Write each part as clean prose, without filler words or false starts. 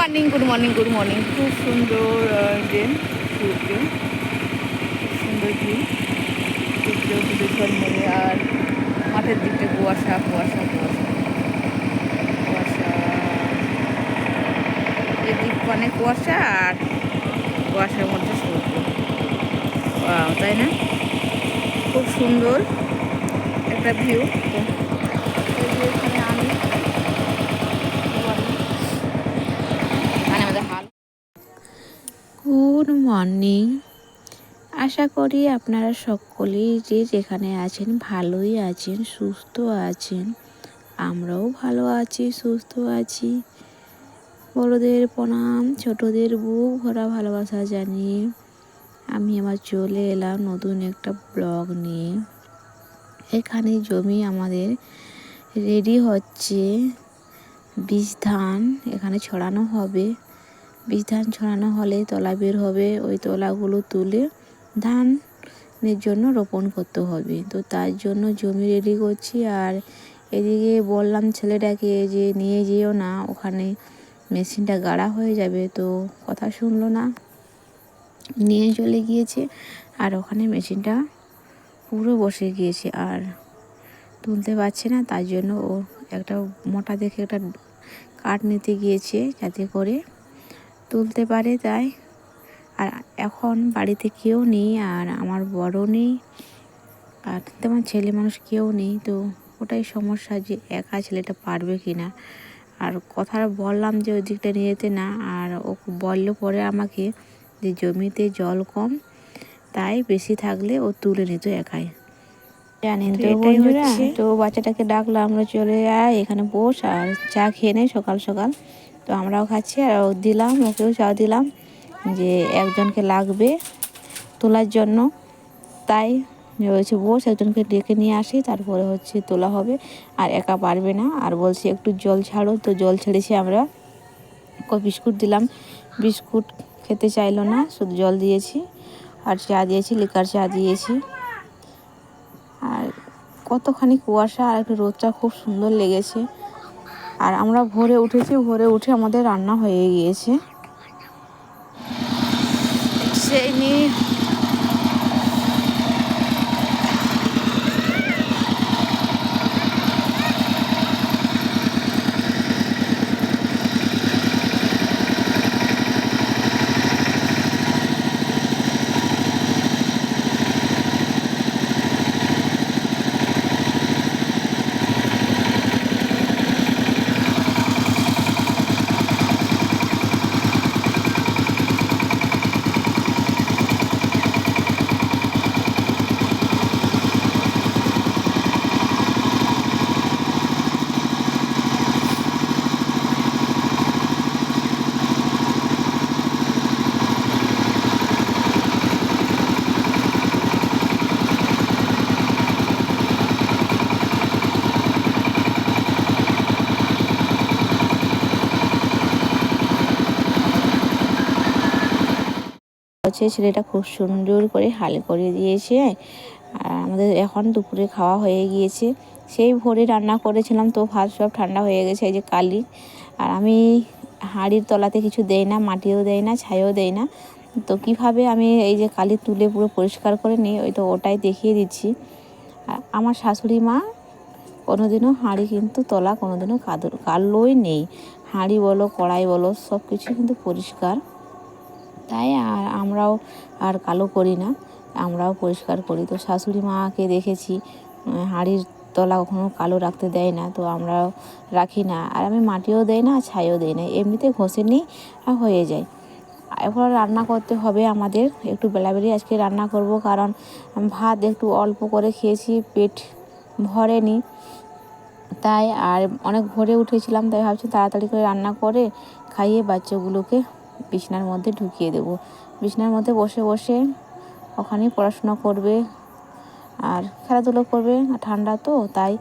Good morning. খুব সুন্দর যে সূর্য, খুব সুন্দর ভিউ। সূর্য কিন্তু ঝলমলে, আর মাঠের দিকটা কুয়াশা কুয়াশা কুয়াশা কুয়াশা, এদিক মানে কুয়াশা, আর কুয়াশার মধ্যে সূর্য। তাই না? খুব সুন্দর একটা ভিউ। তো এই যে এখানে আমি মানে আমাদের হাল। Good morning. আশা করি আপনারা সকলেই যে যেখানে আছেন ভালোই আছেন, সুস্থ আছেন। আমরাও ভালো আছি, সুস্থ আছি। বড়দের প্রণাম, ছোটদের বুক ভরা ভালোবাসা জানিয়ে আমি আবার চলে এলাম নতুন একটা ব্লগ নিয়ে। এখানে জমি আমাদের রেডি হচ্ছে, বীজ ধান এখানে ছড়ানো হবে। বীজ ধান ছড়ানো হলে তলা বের হবে, ওই তলাগুলো তুলে ধানের জন্য রোপণ করতে হবে। তো তার জন্য জমি রেডি করছি। আর এদিকে বললাম ছেলেটাকে যে নিয়ে যেও না, ওখানে মেশিনটা গাড়া হয়ে যাবে। তো কথা শুনলো না, নিয়ে চলে গিয়েছে। আর ওখানে মেশিনটা পুরো বসে গিয়েছে, আর তুলতে পারছে না। তার জন্য ও একটা মোটা দেখে একটা কাঠ নিতে গিয়েছে যাতে করে তুলতে পারে। তাই আর এখন বাড়িতে কেউ নেই, আর আমার বড় নেই, আর তেমন ছেলে মানুষ কেউ নেই। তো ওটাই সমস্যা যে একা ছেলেটা পারবে কি না। আর কথা বললাম যে ওই দিকটা নিয়ে যেতে না, আর ও বললো পরে আমাকে যে জমিতে জল কম, তাই বেশি থাকলে ও তুলে নিত একাই। জানেন তো বন্ধুরা, তো বাচ্চাটাকে ডাকলাম, আমরা চলে আয় এখানে বস আর চা খেয়ে নেই সকাল সকাল। তো আমরাও খাচ্ছি, আর দিলাম, ওকেও চা দিলাম যে একজনকে লাগবে তোলার জন্য। তাই হচ্ছে বস, একজনকে ডেকে নিয়ে আসি, তারপরে হচ্ছে তোলা হবে। আর একা পারবে না। আর বলছি একটু জল ছাড়ো, তো জল ছেড়েছি আমরা। বিস্কুট দিলাম, বিস্কুট খেতে চাইলো না, শুধু জল দিয়েছি আর চা দিয়েছি, লিকার চা দিয়েছি। আর কতখানি কুয়াশা, আর একটু রোদটা খুব সুন্দর লেগেছে। আর আমরা ভোরে উঠেছি, ভোরে উঠে আমাদের রান্না হয়ে গিয়েছে। সেই নিয়ে হচ্ছে ছেলেটা খুব সুন্দর করে হাল করে দিয়েছে। আর আমাদের এখন দুপুরে খাওয়া হয়ে গিয়েছে। সেই ভোরে রান্না করেছিলাম, তো ভাত সব ঠান্ডা হয়ে গেছে। এই যে কালি, আর আমি হাঁড়ির তলাতে কিছু দেই না, মাটিও দেই না, ছাইও দেই না। তো কিভাবে আমি এই যে কালি তুলে পুরো পরিষ্কার করে নিই, ওই তো ওটাই দেখিয়ে দিচ্ছি। আমার শাশুড়ি মা কোনোদিনও হাঁড়ি কিন্তু তলা কোনোদিনও কালোই নেই। হাঁড়ি বলো, কড়াই বলো, সব কিছু কিন্তু পরিষ্কার। তাই আর আমরাও আর কালো করি না, আমরাও পরিষ্কার করি। তো শাশুড়ি মাকে দেখেছি হাঁড়ির তলা কখনো কালো রাখতে দেয় না, তো আমরাও রাখি না। আর আমি মাটিও দেই না, ছাইও দেই না, এমনিতে ঘষে নিই আর হয়ে যায়। এবার রান্না করতে হবে আমাদের, একটু বেলাবেলি আজকে রান্না করব, কারণ ভাত একটু অল্প করে খেয়েছি, পেট ভরেনি। তাই আর অনেক ভোরে উঠেছিলাম, তাই ভাবছি তাড়াতাড়ি করে রান্না করে খাইয়ে বাচ্চাগুলোকে বিছানার মধ্যে ঢুকিয়ে দেবো। বিছানার মধ্যে বসে বসে ওখানেই পড়াশোনা করবে আর খেলাধুলো করবে। ঠান্ডা তো, তাই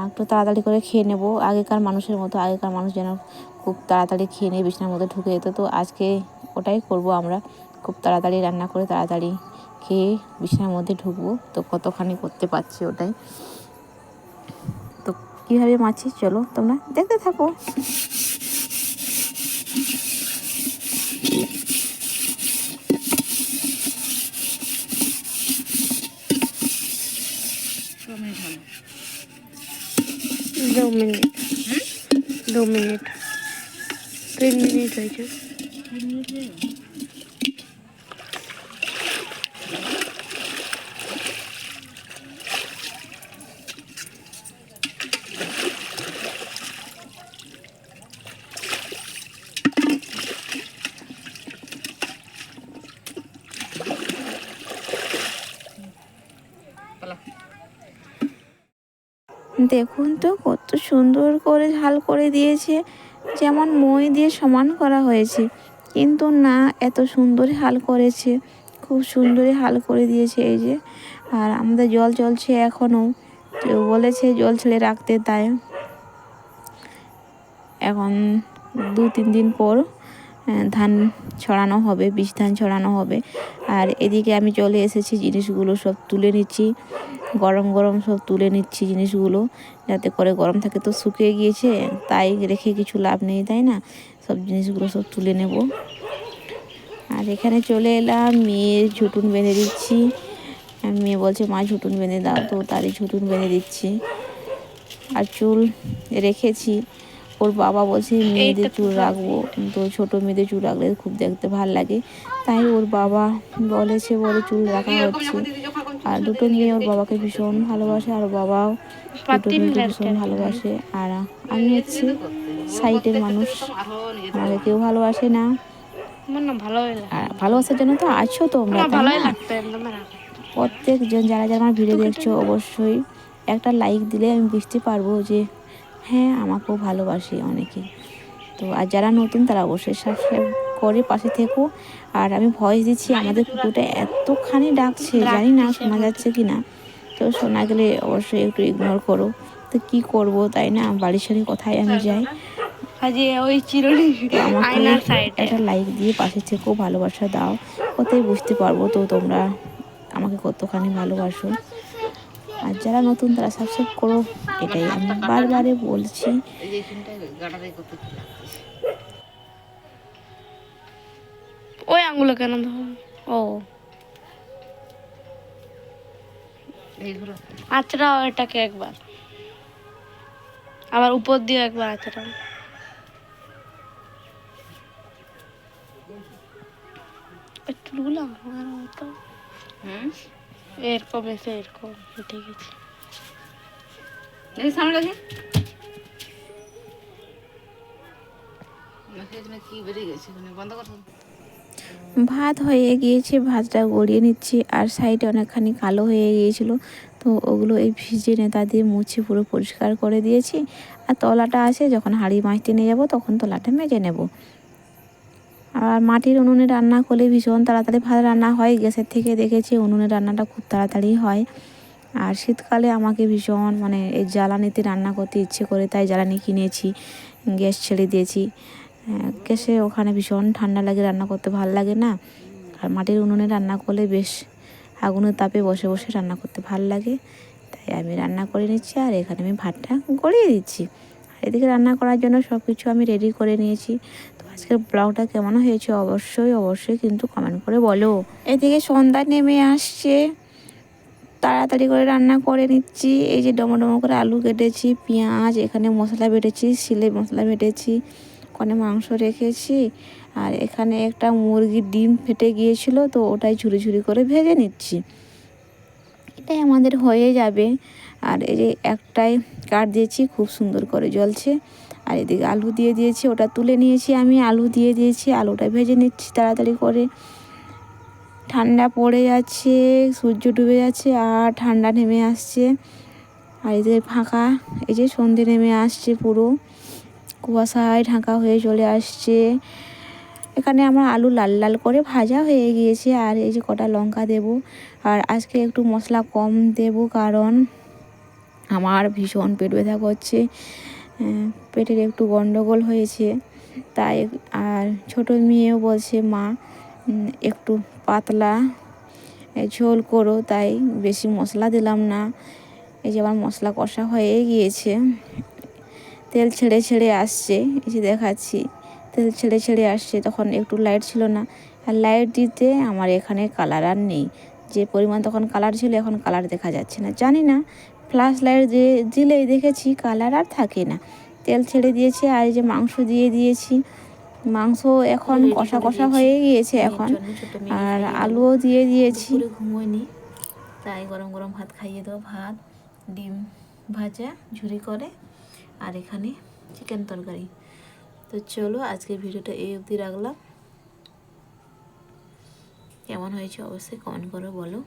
একটু তাড়াতাড়ি করে খেয়ে নেব। আগেকার মানুষের মতো, আগেকার মানুষ যেন খুব তাড়াতাড়ি খেয়ে নিয়ে বিছানার মধ্যে ঢুকে যেত, তো আজকে ওটাই করব আমরা। খুব তাড়াতাড়ি রান্না করে তাড়াতাড়ি খেয়ে বিছানার মধ্যে ঢুকবো। তো কতখানি করতে পারছি ওটাই। তো কীভাবে মাছি চলো তোমরা দেখতে থাকো। 2 মিনিট 2 মিনিট 3 মিনিট হয়েছে। দেখুন তো কত সুন্দর করে ঝাল করে দিয়েছে, যেমন মই দিয়ে সমান করা হয়েছে, কিন্তু না, এত সুন্দর হাল করেছে, খুব সুন্দরই হাল করে দিয়েছে। এই যে, আর আমাদের জল চলছে এখনও, কেউ বলেছে জল ছেড়ে রাখতে, তাই এখন 2-3 দিন পর ধান ছড়ানো হবে, বীজ ধান ছড়ানো হবে। আর এদিকে আমি চলে এসেছি, জিনিসগুলো সব তুলে নিচ্ছি, গরম গরম সব তুলে নিচ্ছি জিনিসগুলো, যাতে করে গরম থাকে, তো শুকিয়ে গিয়েছে, তাই রেখে কিছু লাভ নেই, তাই না? সব জিনিসগুলো সব তুলে নেব। আর এখানে চলে এলাম, মেয়ের ঝুঁটুন বেঁধে দিচ্ছি। মেয়ে বলছে মা ঝুঁটুন বেঁধে দাও, তো তারই ঝুঁটুন বেঁধে দিচ্ছি। আর চুল রেখেছি, ওর বাবা বলছে মেয়েদের চুল রাখবো, তো ছোটো মেয়েদের চুল রাখলে খুব দেখতে ভাল লাগে, তাই ওর বাবা বলেছে, বলে চুল রাখা হচ্ছে। আর দুটো মেয়ে ওর বাবাকে ভীষণ ভালোবাসে, আর বাবাও দুটো মেয়েকে ভীষণ ভালোবাসে। আর আমি হচ্ছে সাইডের মানুষ, আমাকে কেউ ভালোবাসে না। আর ভালোবাসার জন্য তো আছো তোমরা, তাই না? প্রত্যেকজন যারা যারা আমার ভিডিও দেখছো, অবশ্যই একটা লাইক দিলে আমি বুঝতে পারবো যে হ্যাঁ, আমাকেও ভালোবাসে অনেকে। তো আর যারা নতুন তারা অবশ্যই সাবস্ক্রাইব করে পাশে থেকো। আর আমি ভয়েস দিচ্ছি, আমাদের কুকুরটা এতখানি ডাকছে, জানি না শোনা যাচ্ছে কি না, তো শোনা গেলে অবশ্যই একটু ইগনোর করো। তো কি করব, তাই না? বাড়ির সাথে কোথায় আমি যাই, আমাকে একটা লাইক দিয়ে পাশে থেকেও ভালোবাসা দাও, ওতেই বুঝতে পারবো তো তোমরা আমাকে কতখানি ভালোবাসো। আর যারা নতুন তারা সাবস্ক্রাইব করো, এটাই আমি বারবারে বলছি। ওই আঙুলে কেন ও আচড়াও এটাকে একবার, আবার উপর দিয়ে একবার আচড়াও। চুলগুলো আমার মতো এরকম এসে এরকম উঠে গেছে। সামনে দেখি কি বেরিয়ে গেছে, বন্ধ করো। ভাত হয়ে গিয়েছে, ভাতটা গড়িয়ে নিচ্ছি। আর সাইডে অনেকখানি কালো হয়ে গিয়েছিল, তো ওগুলো এই ভিজে নেতা দিয়ে মুছে পুরো পরিষ্কার করে দিয়েছি। আর তলাটা আছে, যখন হাঁড়ি মাছতে নিয়ে যাব তখন তলাটা মেজে নেব। আর মাটির উনুনে রান্না করলে ভীষণ তাড়াতাড়ি ভাত রান্না হয়, গ্যাসের থেকে দেখেছি উনুনে রান্নাটা খুব তাড়াতাড়ি হয়। আর শীতকালে আমাকে ভীষণ এই জ্বালানিতে রান্না করতে ইচ্ছে করে, তাই জ্বালানি কিনেছি, গ্যাস ছেড়ে দিয়েছি। গ্যাসে ওখানে ভীষণ ঠান্ডা লাগে, রান্না করতে ভাল লাগে না। আর মাটির উনুনে রান্না করলে বেশ আগুনের তাপে বসে বসে রান্না করতে ভাল লাগে, তাই আমি রান্না করে নিচ্ছি। আর এখানে আমি ভাতটা গড়িয়ে দিচ্ছি। আর এদিকে রান্না করার জন্য সব কিছু আমি রেডি করে নিয়েছি। তো আজকের ব্লগটা কেমন হয়েছে অবশ্যই কিন্তু কমেন্ট করে বলো। এদিকে সন্ধ্যা নেমে আসছে, তাড়াতাড়ি করে রান্না করে নিচ্ছি। এই যে ডমো করে আলু কেটেছি, পেঁয়াজ, এখানে মশলা বেটেছি, শিলে মশলা বেটেছি, ওখানে মাংস রেখেছি। আর এখানে একটা মুরগির ডিম ফেটে গিয়েছিল, তো ওটাই ঝুরি ঝুরি করে ভেজে নিচ্ছি। এটাই আমাদের হয়ে যাবে। আর এই যে একটাই কাট দিয়েছি, খুব সুন্দর করে জ্বলছে। আর এদিকে আলু দিয়ে দিয়েছি, ওটা তুলে নিয়েছি আমি, আলু দিয়ে দিয়েছি, আলুটা ভেজে নিচ্ছি তাড়াতাড়ি করে। ঠান্ডা পড়ে যাচ্ছে, সূর্য ডুবে যাচ্ছে, আর ঠান্ডা নেমে আসছে। আর এদিকে ফাঁকা, এই যে সন্ধে নেমে আসছে, পুরো কুয়াশায় ঢাকা হয়ে চলে আসছে। এখানে আমার আলু লাল লাল করে ভাজা হয়ে গিয়েছে। আর এই যে কটা লঙ্কা দেব। আর আজকে একটু মশলা কম দেব, কারণ আমার ভীষণ পেট ব্যথা করছে, পেটের একটু গন্ডগোল হয়েছে, তাই। আর ছোটো মেয়েও বলছে মা একটু পাতলা ঝোল করো, তাই বেশি মশলা দিলাম না। এই যে আমার মশলা কষা হয়ে গিয়েছে, তেল ছেড়ে ছেড়ে আসছে, এই যে দেখাচ্ছি, তেল ছেড়ে ছেড়ে আসছে। তখন একটু লাইট ছিল না, আর লাইট দিতে আমার এখানে কালার আর নেই, যে পরিমাণ তখন কালার ছিল এখন কালার দেখা যাচ্ছে না। জানি না ফ্ল্যাশ লাইট দিলেই দেখেছি কালার আর থাকে না, তেল ছেড়ে দিয়েছে। আর এই যে মাংস দিয়ে দিয়েছি, মাংস এখন কষা কষা হয়ে গিয়েছে এখন। আর আলুও দিয়ে দিয়েছি। ঘুমোয়নি, তাই গরম গরম ভাত খাইয়ে দেবো, ভাত ডিম ভাজা ঝুরি করে, আর এখানে চিকেন তরকারি। তো চলো আজকের ভিডিওটা এই অবধি রাখলাম। কেমন হয়েছে অবশ্যই কমেন্ট করে বলো।